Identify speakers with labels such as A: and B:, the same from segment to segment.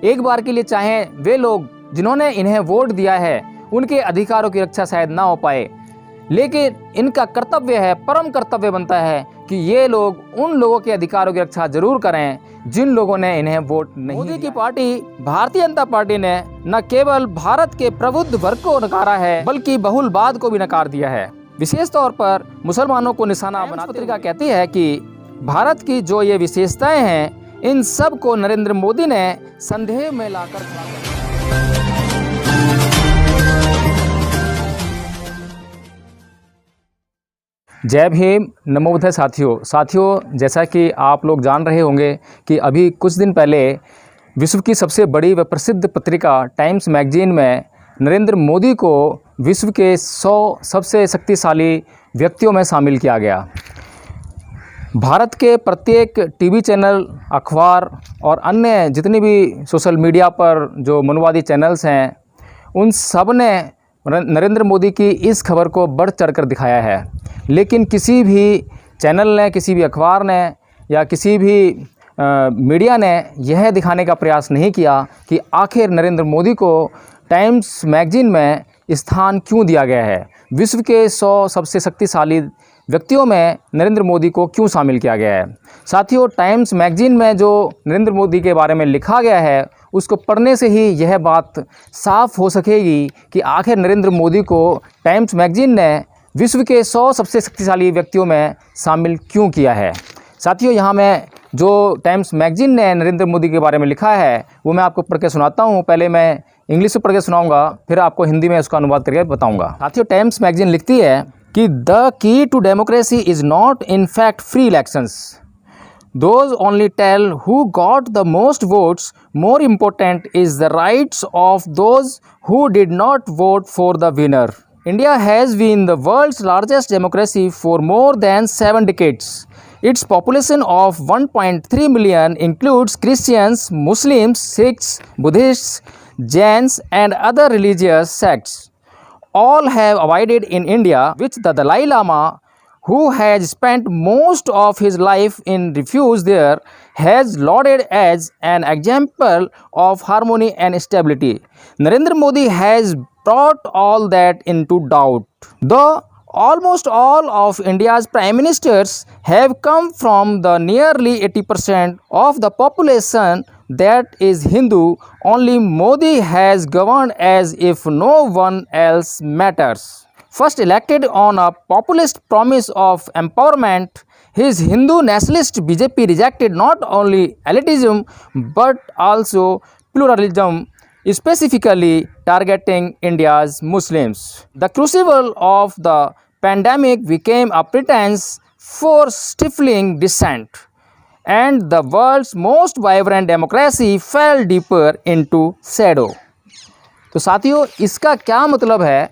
A: एक बार के लिए चाहें वे लोग जिन्होंने इन्हें वोट दिया है उनके अधिकारों की रक्षा शायद ना हो पाए, लेकिन इनका कर्तव्य है, परम कर्तव्य बनता है कि ये लोग उन लोगों के अधिकारों की रक्षा जरूर करें जिन लोगों ने इन्हें वोट नहीं दिया। मोदी की पार्टी भारतीय जनता पार्टी ने न केवल भारत के प्रबुद्ध वर्ग को नकारा है बल्कि बहुलवाद को भी नकार दिया है। विशेष तौर पर मुसलमानों को निशाना बनाते पत्रिका कहती है कि भारत की जो ये विशेषताएं हैं इन सब को नरेंद्र मोदी ने संदेह में लाकर खड़ा कर दिया। जय भीम, नमो बुद्धाय। साथियों, जैसा कि आप लोग जान रहे होंगे कि अभी कुछ दिन पहले विश्व की सबसे बड़ी व प्रसिद्ध पत्रिका टाइम्स मैगजीन में नरेंद्र मोदी को विश्व के 100 सबसे शक्तिशाली व्यक्तियों में शामिल किया गया। भारत के प्रत्येक टीवी चैनल, अखबार और अन्य जितनी भी सोशल मीडिया पर जो मनुवादी चैनल्स हैं उन सब ने नरेंद्र मोदी की इस खबर को बढ़ चढ़कर दिखाया है, लेकिन किसी भी चैनल ने, किसी भी अखबार ने या किसी भी मीडिया ने यह दिखाने का प्रयास नहीं किया कि आखिर नरेंद्र मोदी को टाइम्स मैगजीन में स्थान क्यों दिया गया है, विश्व के 100 सबसे शक्तिशाली व्यक्तियों में नरेंद्र मोदी को क्यों शामिल किया गया है। साथियों, टाइम्स मैगजीन में जो नरेंद्र मोदी के बारे में लिखा गया है उसको पढ़ने से ही यह बात साफ हो सकेगी कि आखिर नरेंद्र मोदी को टाइम्स मैगजीन ने विश्व के 100 सबसे शक्तिशाली व्यक्तियों में शामिल क्यों किया है। साथियों, यहाँ मैं जो टाइम्स मैगजीन ने नरेंद्र मोदी के बारे में लिखा है वो मैं आपको पढ़ के सुनाता हूँ। पहले मैं इंग्लिश में पढ़ के सुनाऊँगा, फिर आपको हिंदी में उसका अनुवाद करके बताऊँगा। साथियों, टाइम्स मैगजीन लिखती है कि the key to democracy is not in fact free elections, those only tell who got the most votes. More important is the rights of those who did not vote for the winner. India has been the world's largest democracy for more than 7 decades. Its population of 1.3 million includes Christians, Muslims, Sikhs, Buddhists, Jains and other religious sects. All have abided in India, which the Dalai Lama, who has spent most of his life in refuge there, has lauded as an example of harmony and stability. Narendra Modi has brought all that into doubt. Though almost all of India's prime ministers have come from the nearly 80% of the population that is Hindu, only Modi has governed as if no one else matters. First elected on a populist promise of empowerment, his Hindu nationalist BJP rejected not only elitism but also pluralism, specifically targeting India's Muslims. The crucible of the pandemic became a pretense for stifling dissent, and the world's most vibrant democracy fell deeper into shadow. तो साथियों, इसका क्या मतलब है?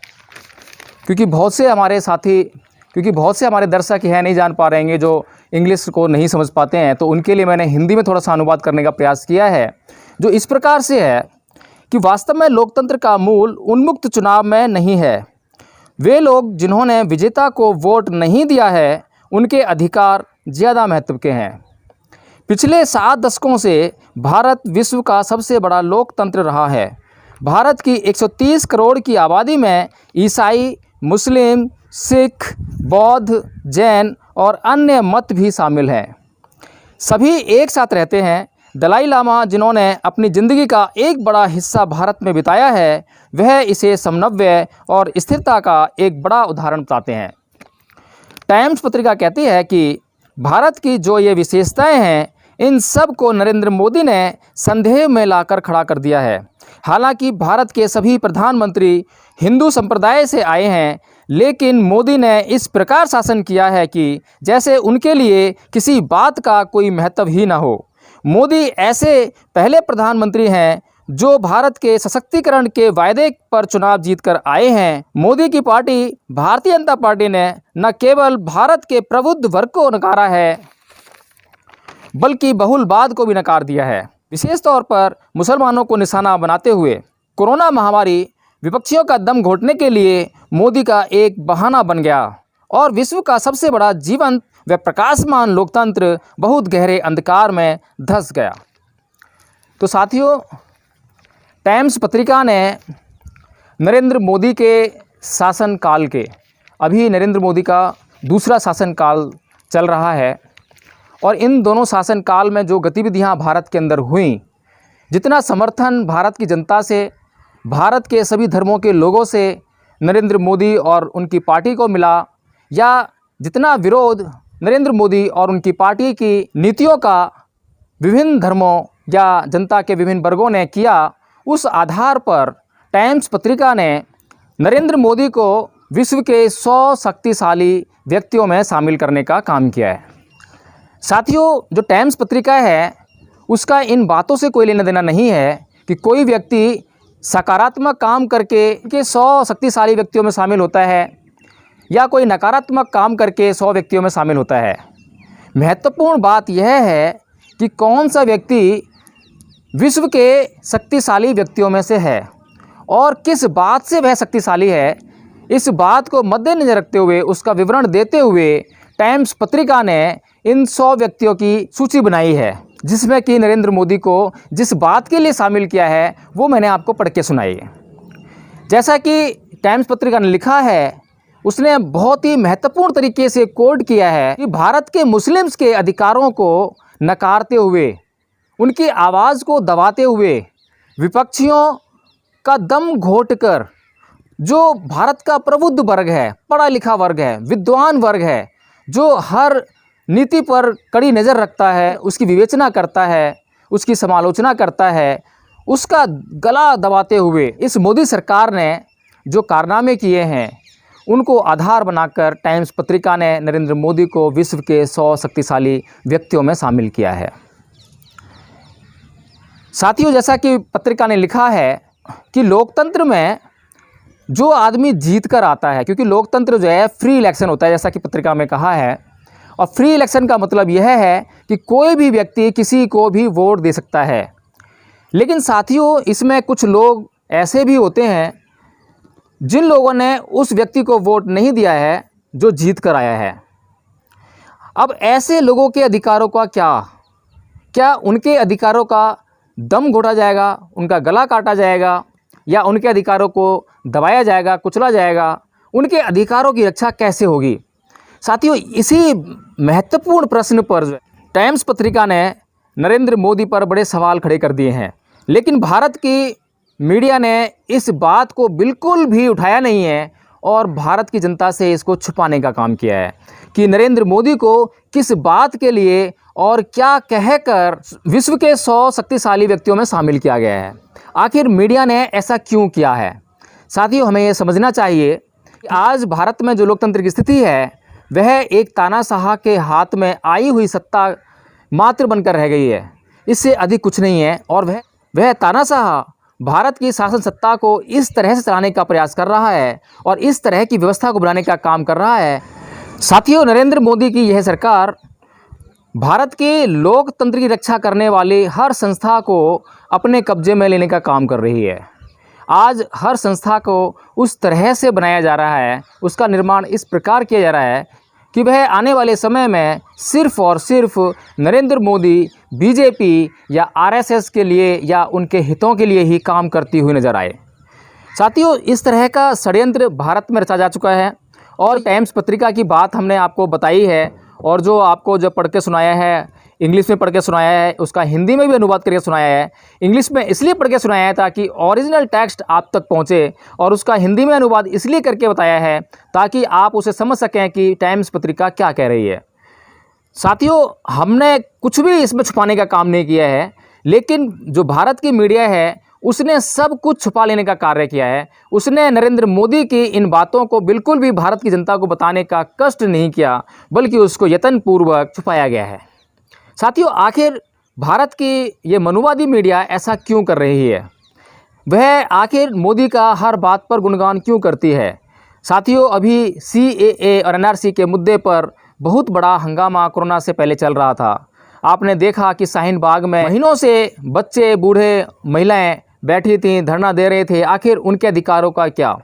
A: क्योंकि बहुत से हमारे दर्शक यह नहीं जान पा रहे हैं जो इंग्लिश को नहीं समझ पाते हैं, तो उनके लिए मैंने हिंदी में थोड़ा सा अनुवाद करने का प्रयास किया है, जो इस प्रकार से है कि वास्तव में लोकतंत्र का मूल उन्मुक्त चुनाव में नहीं है। वे लोग जिन्होंने विजेता को वोट नहीं दिया है उनके अधिकार ज़्यादा महत्व के हैं। पिछले 7 दशकों से भारत विश्व का सबसे बड़ा लोकतंत्र रहा है। भारत की 130 करोड़ की आबादी में ईसाई, मुस्लिम, सिख, बौद्ध, जैन और अन्य मत भी शामिल हैं। सभी एक साथ रहते हैं। दलाई लामा, जिन्होंने अपनी ज़िंदगी का एक बड़ा हिस्सा भारत में बिताया है, वह इसे समन्वय और स्थिरता का एक बड़ा उदाहरण बताते हैं। टाइम्स पत्रिका कहती है कि भारत की जो ये विशेषताएं हैं इन सब को नरेंद्र मोदी ने संदेह में लाकर खड़ा कर दिया है। हालांकि भारत के सभी प्रधानमंत्री हिंदू संप्रदाय से आए हैं, लेकिन मोदी ने इस प्रकार शासन किया है कि जैसे उनके लिए किसी बात का कोई महत्व ही ना हो। मोदी ऐसे पहले प्रधानमंत्री हैं जो भारत के सशक्तिकरण के वायदे पर चुनाव जीतकर आए हैं। मोदी की पार्टी भारतीय जनता पार्टी ने न केवल भारत के प्रबुद्ध वर्ग को नकारा है बल्कि बहुलवाद को भी नकार दिया है। विशेष तौर पर मुसलमानों को निशाना बनाते हुए कोरोना महामारी विपक्षियों का दम घोटने के लिए मोदी का एक बहाना बन गया और विश्व का सबसे बड़ा जीवंत व प्रकाशमान लोकतंत्र बहुत गहरे अंधकार में धंस गया। तो साथियों, टाइम्स पत्रिका ने नरेंद्र मोदी के शासनकाल के, अभी नरेंद्र मोदी का दूसरा शासनकाल चल रहा है, और इन दोनों शासनकाल में जो गतिविधियां भारत के अंदर हुई, जितना समर्थन भारत की जनता से, भारत के सभी धर्मों के लोगों से नरेंद्र मोदी और उनकी पार्टी को मिला, या जितना विरोध नरेंद्र मोदी और उनकी पार्टी की नीतियों का विभिन्न धर्मों या जनता के विभिन्न वर्गों ने किया, उस आधार पर टाइम्स पत्रिका ने नरेंद्र मोदी को विश्व के 100 शक्तिशाली व्यक्तियों में शामिल करने का काम किया है। साथियों, जो टाइम्स पत्रिका है उसका इन बातों से कोई लेना देना नहीं है कि कोई व्यक्ति सकारात्मक काम करके 100 शक्तिशाली व्यक्तियों में शामिल होता है या कोई नकारात्मक काम करके 100 व्यक्तियों में शामिल होता है। महत्वपूर्ण बात यह है कि कौन सा व्यक्ति विश्व के शक्तिशाली व्यक्तियों में से है और किस बात से वह शक्तिशाली है, इस बात को मद्देनजर रखते हुए उसका विवरण देते हुए टाइम्स पत्रिका ने इन 100 व्यक्तियों की सूची बनाई है, जिसमें कि नरेंद्र मोदी को जिस बात के लिए शामिल किया है वो मैंने आपको पढ़ के सुनाई है। जैसा कि टाइम्स पत्रिका ने लिखा है, उसने बहुत ही महत्वपूर्ण तरीके से कोट किया है कि भारत के मुस्लिम्स के अधिकारों को नकारते हुए, उनकी आवाज़ को दबाते हुए, विपक्षियों का दम घोटकर जो भारत का प्रबुद्ध वर्ग है, पढ़ा लिखा वर्ग है, विद्वान वर्ग है, जो हर नीति पर कड़ी नज़र रखता है, उसकी विवेचना करता है, उसकी समालोचना करता है, उसका गला दबाते हुए इस मोदी सरकार ने जो कारनामे किए हैं उनको आधार बनाकर टाइम्स पत्रिका ने नरेंद्र मोदी को विश्व के 100 शक्तिशाली व्यक्तियों में शामिल किया है। साथियों, जैसा कि पत्रिका ने लिखा है कि लोकतंत्र में जो आदमी जीत कर आता है, क्योंकि लोकतंत्र जो है फ्री इलेक्शन होता है, जैसा कि पत्रिका में कहा है, और फ्री इलेक्शन का मतलब यह है कि कोई भी व्यक्ति किसी को भी वोट दे सकता है। लेकिन साथियों, इसमें कुछ लोग ऐसे भी होते हैं जिन लोगों ने उस व्यक्ति को वोट नहीं दिया है जो जीत कर आया है। अब ऐसे लोगों के अधिकारों का क्या उनके अधिकारों का दम घोटा जाएगा, उनका गला काटा जाएगा, या उनके अधिकारों को दबाया जाएगा, कुचला जाएगा? उनके अधिकारों की रक्षा कैसे होगी? साथियों, इसी महत्वपूर्ण प्रश्न पर टाइम्स पत्रिका ने नरेंद्र मोदी पर बड़े सवाल खड़े कर दिए हैं, लेकिन भारत की मीडिया ने इस बात को बिल्कुल भी उठाया नहीं है और भारत की जनता से इसको छुपाने का काम किया है कि नरेंद्र मोदी को किस बात के लिए और क्या कहकर विश्व के 100 शक्तिशाली व्यक्तियों में शामिल किया गया है। आखिर मीडिया ने ऐसा क्यों किया है? साथियों, हमें यह समझना चाहिए कि आज भारत में जो लोकतंत्र की स्थिति है वह एक तानाशाह के हाथ में आई हुई सत्ता मात्र बनकर रह गई है, इससे अधिक कुछ नहीं है। और वह तानाशाह भारत की शासन सत्ता को इस तरह से चलाने का प्रयास कर रहा है और इस तरह की व्यवस्था को बनाने का काम कर रहा है। साथियों, नरेंद्र मोदी की यह सरकार भारत के लोकतंत्र की रक्षा करने वाली हर संस्था को अपने कब्जे में लेने का काम कर रही है। आज हर संस्था को उस तरह से बनाया जा रहा है, उसका निर्माण इस प्रकार किया जा रहा है कि वह आने वाले समय में सिर्फ़ और सिर्फ नरेंद्र मोदी, बीजेपी या आरएसएस के लिए या उनके हितों के लिए ही काम करती हुई नज़र आए। साथियों, इस तरह का षड्यंत्र भारत में रचा जा चुका है और टाइम्स पत्रिका की बात हमने आपको बताई है, और जो आपको जो पढ़ के सुनाया है, इंग्लिश में पढ़ के सुनाया है, उसका हिंदी में भी अनुवाद करके सुनाया है। इंग्लिश में इसलिए पढ़ के सुनाया है ताकि ओरिजिनल टेक्स्ट आप तक पहुंचे, और उसका हिंदी में अनुवाद इसलिए करके बताया है ताकि आप उसे समझ सकें कि टाइम्स पत्रिका क्या कह रही है। साथियों, हमने कुछ भी इसमें छुपाने का काम नहीं किया है, लेकिन जो भारत की मीडिया है उसने सब कुछ छुपा लेने का कार्य किया है। उसने नरेंद्र मोदी की इन बातों को बिल्कुल भी भारत की जनता को बताने का कष्ट नहीं किया, बल्कि उसको यत्नपूर्वक छुपाया गया है। साथियों, आखिर भारत की ये मनुवादी मीडिया ऐसा क्यों कर रही है? वह आखिर मोदी का हर बात पर गुणगान क्यों करती है? साथियों, अभी CAA और NRC के मुद्दे पर बहुत बड़ा हंगामा कोरोना से पहले चल रहा था। आपने देखा कि शाहीन बाग में महीनों से बच्चे, बूढ़े, महिलाएं बैठी थीं, धरना दे रहे थे। आखिर उनके अधिकारों का क्या?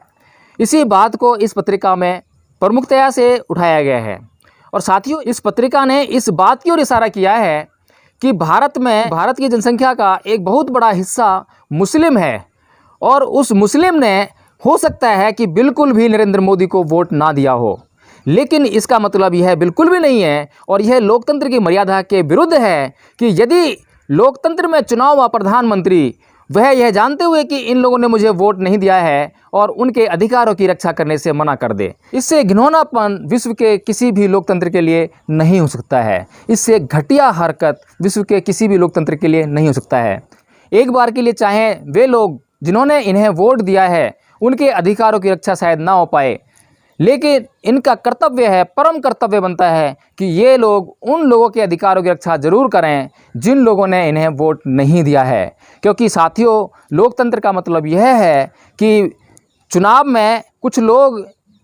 A: इसी बात को इस पत्रिका में प्रमुखतया से उठाया गया है। और साथियों, इस पत्रिका ने इस बात की ओर इशारा किया है कि भारत की जनसंख्या का एक बहुत बड़ा हिस्सा मुस्लिम है, और उस मुस्लिम ने हो सकता है कि बिल्कुल भी नरेंद्र मोदी को वोट ना दिया हो, लेकिन इसका मतलब यह बिल्कुल भी नहीं है और यह लोकतंत्र की मर्यादा के विरुद्ध है कि यदि लोकतंत्र में चुनाव हुआ प्रधानमंत्री, वह यह जानते हुए कि इन लोगों ने मुझे वोट नहीं दिया है और उनके अधिकारों की रक्षा करने से मना कर दे। इससे घिनौनापन विश्व के किसी भी लोकतंत्र के लिए नहीं हो सकता है। इससे घटिया हरकत विश्व के किसी भी लोकतंत्र के लिए नहीं हो सकता है। एक बार के लिए चाहे वे लोग जिन्होंने इन्हें वोट दिया है उनके अधिकारों की रक्षा शायद ना हो पाए, लेकिन इनका कर्तव्य है, परम कर्तव्य बनता है कि ये लोग उन लोगों के अधिकारों की रक्षा जरूर करें जिन लोगों ने इन्हें वोट नहीं दिया है। क्योंकि साथियों, लोकतंत्र का मतलब यह है कि चुनाव में कुछ लोग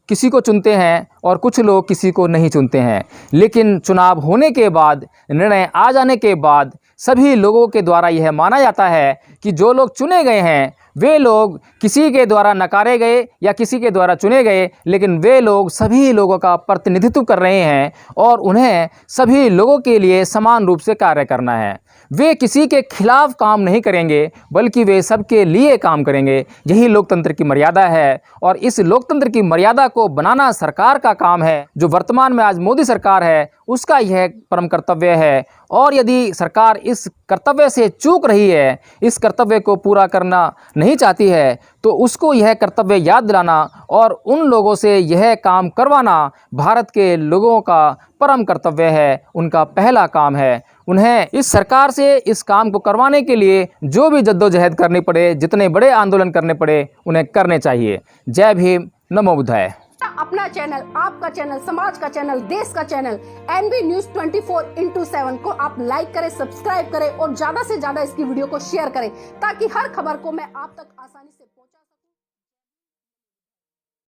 A: किसी को चुनते हैं और कुछ लोग किसी को नहीं चुनते हैं, लेकिन चुनाव होने के बाद, निर्णय आ जाने के बाद सभी लोगों के द्वारा यह माना जाता है कि जो लोग चुने गए हैं वे लोग किसी के द्वारा नकारे गए या किसी के द्वारा चुने गए, लेकिन वे लोग सभी लोगों का प्रतिनिधित्व कर रहे हैं और उन्हें सभी लोगों के लिए समान रूप से कार्य करना है। वे किसी के खिलाफ काम नहीं करेंगे बल्कि वे सबके लिए काम करेंगे। यही लोकतंत्र की मर्यादा है और इस लोकतंत्र की मर्यादा को बनाना सरकार का काम है। जो वर्तमान में आज मोदी सरकार है उसका यह परम कर्तव्य है और यदि सरकार इस कर्तव्य से चूक रही है, इस कर्तव्य को पूरा करना नहीं चाहती है, तो उसको यह कर्तव्य याद दिलाना और उन लोगों से यह काम करवाना भारत के लोगों का परम कर्तव्य है, उनका पहला काम है। उन्हें इस सरकार से इस काम को करवाने के लिए जो भी जद्दोजहद करनी पड़े, जितने बड़े आंदोलन करने पड़े, उन्हें करने चाहिए। जय भीम, नमो बुद्धाय।
B: अपना चैनल, आपका चैनल, समाज का चैनल, देश का चैनल एनबी न्यूज 24/7 को आप लाइक करें, सब्सक्राइब करें और ज्यादा से ज्यादा इसकी वीडियो को शेयर करें ताकि हर खबर को मैं आप तक आसानी से पहुंचा सकूं।